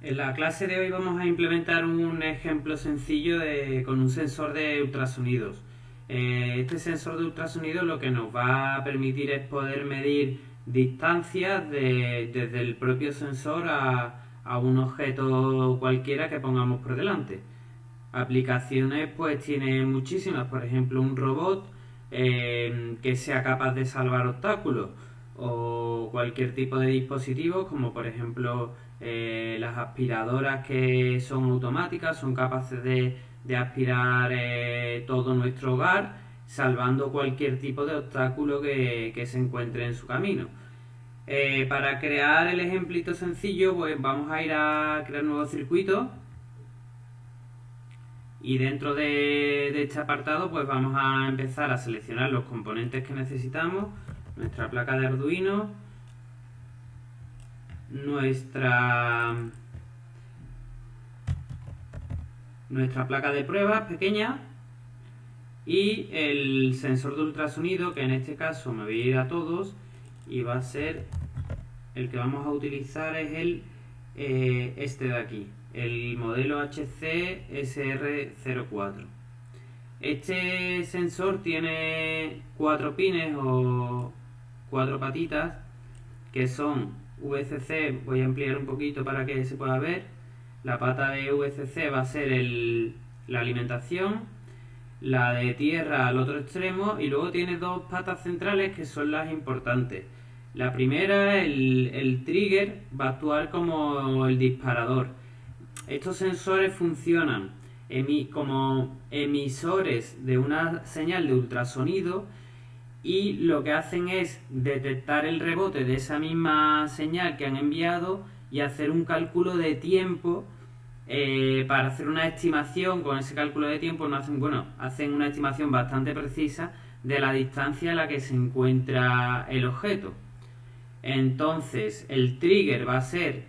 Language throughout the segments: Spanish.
En la clase de hoy vamos a implementar un ejemplo sencillo con un sensor de ultrasonidos. Este sensor de ultrasonidos lo que nos va a permitir es poder medir distancias desde el propio sensor a un objeto cualquiera que pongamos por delante. Aplicaciones pues tiene muchísimas, por ejemplo un robot que sea capaz de salvar obstáculos o cualquier tipo de dispositivo como por ejemplo las aspiradoras que son automáticas, son capaces de aspirar todo nuestro hogar salvando cualquier tipo de obstáculo que se encuentre en su camino. Para crear el ejemplito sencillo pues vamos a ir a crear un nuevo circuito y dentro de este apartado pues vamos a empezar a seleccionar los componentes que necesitamos, nuestra placa de Arduino, nuestra placa de pruebas pequeña y el sensor de ultrasonido, que en este caso me voy a ir a todos y va a ser el que vamos a utilizar es este de aquí, el modelo HC SR04. Este sensor tiene 4 pines o 4 patitas que son VCC. Voy a ampliar un poquito para que se pueda ver. La pata de VCC va a ser la alimentación, la de tierra al otro extremo, y luego tiene 2 patas centrales que son las importantes. La primera, el trigger, va a actuar como el disparador. Estos sensores funcionan como emisores de una señal de ultrasonido y lo que hacen es detectar el rebote de esa misma señal que han enviado y hacer un cálculo de tiempo para hacer una estimación. Con ese cálculo de tiempo hacen una estimación bastante precisa de la distancia a la que se encuentra el objeto. Entonces el trigger va a ser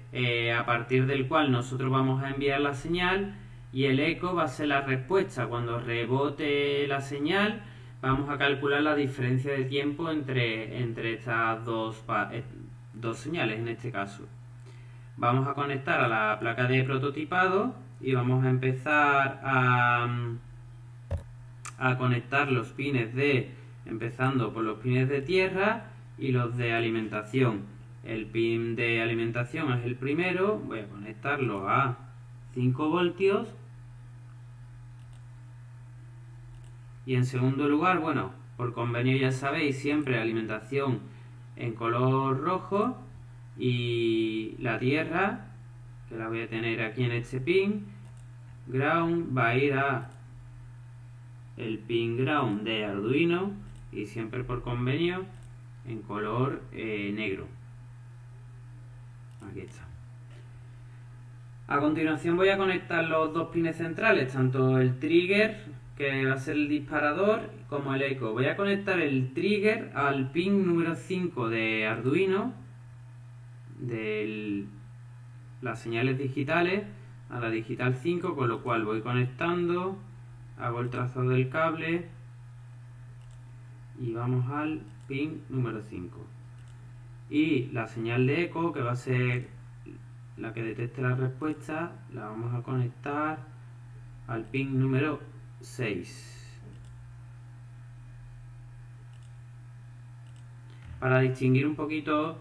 a partir del cual nosotros vamos a enviar la señal, y el eco va a ser la respuesta. Cuando rebote la señal vamos a calcular la diferencia de tiempo entre estas dos señales en este caso. Vamos a conectar a la placa de prototipado y vamos a empezar a conectar los pines empezando por los pines de tierra y los de alimentación. El pin de alimentación es el primero, voy a conectarlo a 5 voltios. Y en segundo lugar, por convenio ya sabéis, siempre alimentación en color rojo, y la tierra, que la voy a tener aquí en este pin, ground, va a ir a el pin ground de Arduino, y siempre por convenio en color negro. Aquí está. A continuación voy a conectar los 2 pines centrales, tanto el trigger, que va a ser el disparador, como el eco. Voy a conectar el trigger al pin número 5 de Arduino, de las señales digitales, a la digital 5, con lo cual voy conectando, hago el trazado del cable y vamos al pin número 5. Y la señal de eco, que va a ser la que detecte la respuesta, la vamos a conectar al pin número 6. Para distinguir un poquito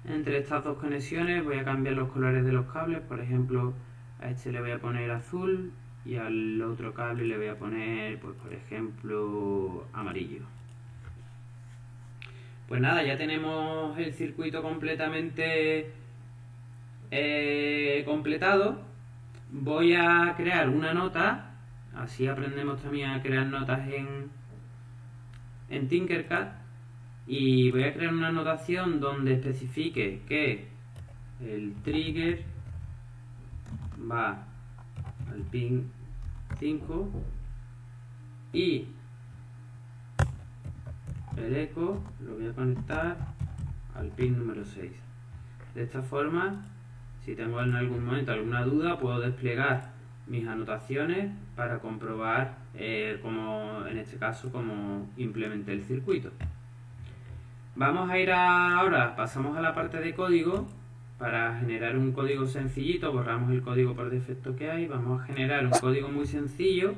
entre estas dos conexiones voy a cambiar los colores de los cables. Por ejemplo, a este le voy a poner azul y al otro cable le voy a poner, pues por ejemplo, amarillo. Pues nada, ya tenemos el circuito completamente completado. Voy a crear una nota, así aprendemos también a crear notas en Tinkercad, y voy a crear una anotación donde especifique que el trigger va al pin 5 y el eco lo voy a conectar al pin número 6. De esta forma, si tengo en algún momento alguna duda, puedo desplegar mis anotaciones para comprobar como en este caso cómo implementé el circuito. Vamos a ir ahora, pasamos a la parte de código para generar un código sencillito, borramos el código por defecto que hay, vamos a generar un código muy sencillo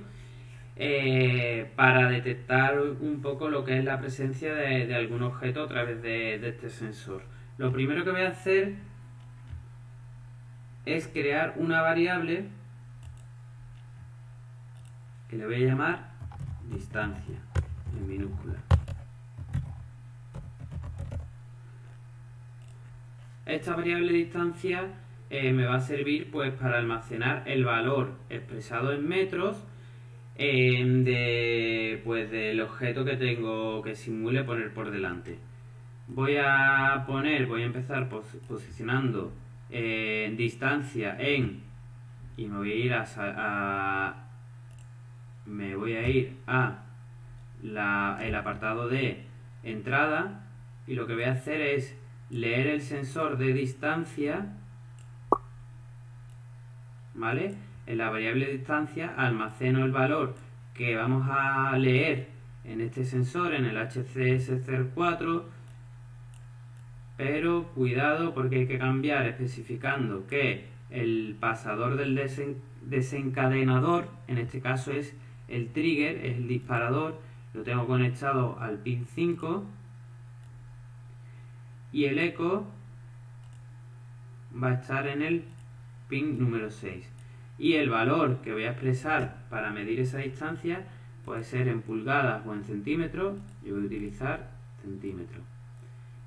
para detectar un poco lo que es la presencia de algún objeto a través de este sensor. Lo primero que voy a hacer es crear una variable que le voy a llamar distancia en minúscula. Esta variable distancia me va a servir pues para almacenar el valor expresado en metros del objeto que tengo que simule poner por delante. Voy a empezar posicionando distancia en, y me voy a ir a el apartado de entrada, y lo que voy a hacer es leer el sensor de distancia, ¿vale? En la variable distancia almaceno el valor que vamos a leer en este sensor, en el HCS04, pero cuidado porque hay que cambiar especificando que el pasador del desencadenador, en este caso es el trigger, es el disparador, lo tengo conectado al pin 5, y el eco va a estar en el pin número 6. Y el valor que voy a expresar para medir esa distancia puede ser en pulgadas o en centímetros. Yo voy a utilizar centímetros.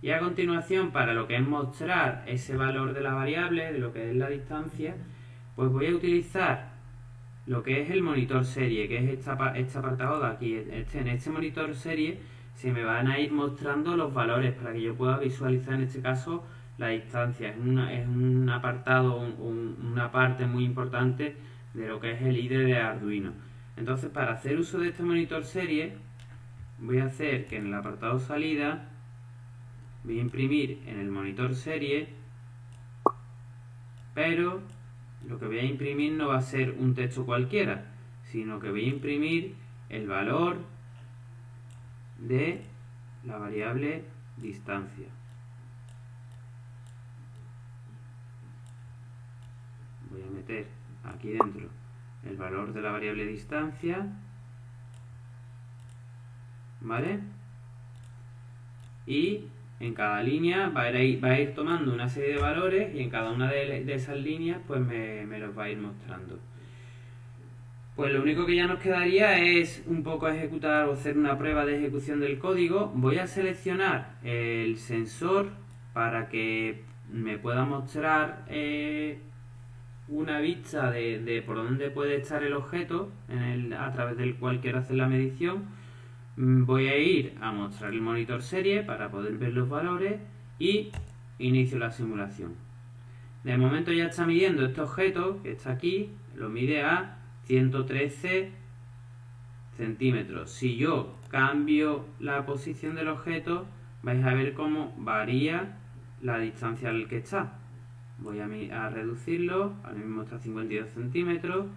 Y a continuación, para lo que es mostrar ese valor de la variable, de lo que es la distancia, pues voy a utilizar lo que es el monitor serie, que es este apartado de aquí. En este monitor serie se me van a ir mostrando los valores para que yo pueda visualizar en este caso la distancia. Es un apartado, una parte muy importante de lo que es el IDE de Arduino. Entonces, para hacer uso de este monitor serie, voy a hacer que en el apartado salida voy a imprimir en el monitor serie, pero lo que voy a imprimir no va a ser un texto cualquiera, sino que voy a imprimir el valor de la variable distancia. Voy a meter aquí dentro el valor de la variable distancia, ¿vale? Y en cada línea va a ir tomando una serie de valores, y en cada una de esas líneas pues me los va a ir mostrando. Pues lo único que ya nos quedaría es un poco ejecutar o hacer una prueba de ejecución del código. Voy a seleccionar el sensor para que me pueda mostrar una vista de por dónde puede estar el objeto a través del cual quiero hacer la medición. Voy a ir a mostrar el monitor serie para poder ver los valores y inicio la simulación. De momento ya está midiendo este objeto que está aquí, lo mide a 113 centímetros. Si yo cambio la posición del objeto, vais a ver cómo varía la distancia al que está. Voy a reducirlo, ahora mismo está a 52 centímetros.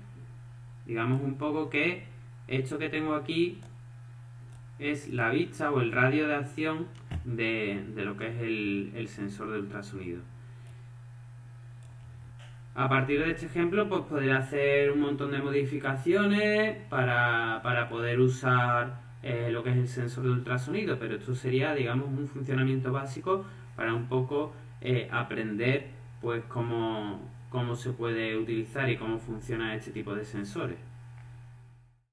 Digamos un poco que esto que tengo aquí es la vista o el radio de acción de lo que es el sensor de ultrasonido. A partir de este ejemplo, pues podré hacer un montón de modificaciones para poder usar lo que es el sensor de ultrasonido, pero esto sería, digamos, un funcionamiento básico para un poco aprender pues cómo se puede utilizar y cómo funciona este tipo de sensores.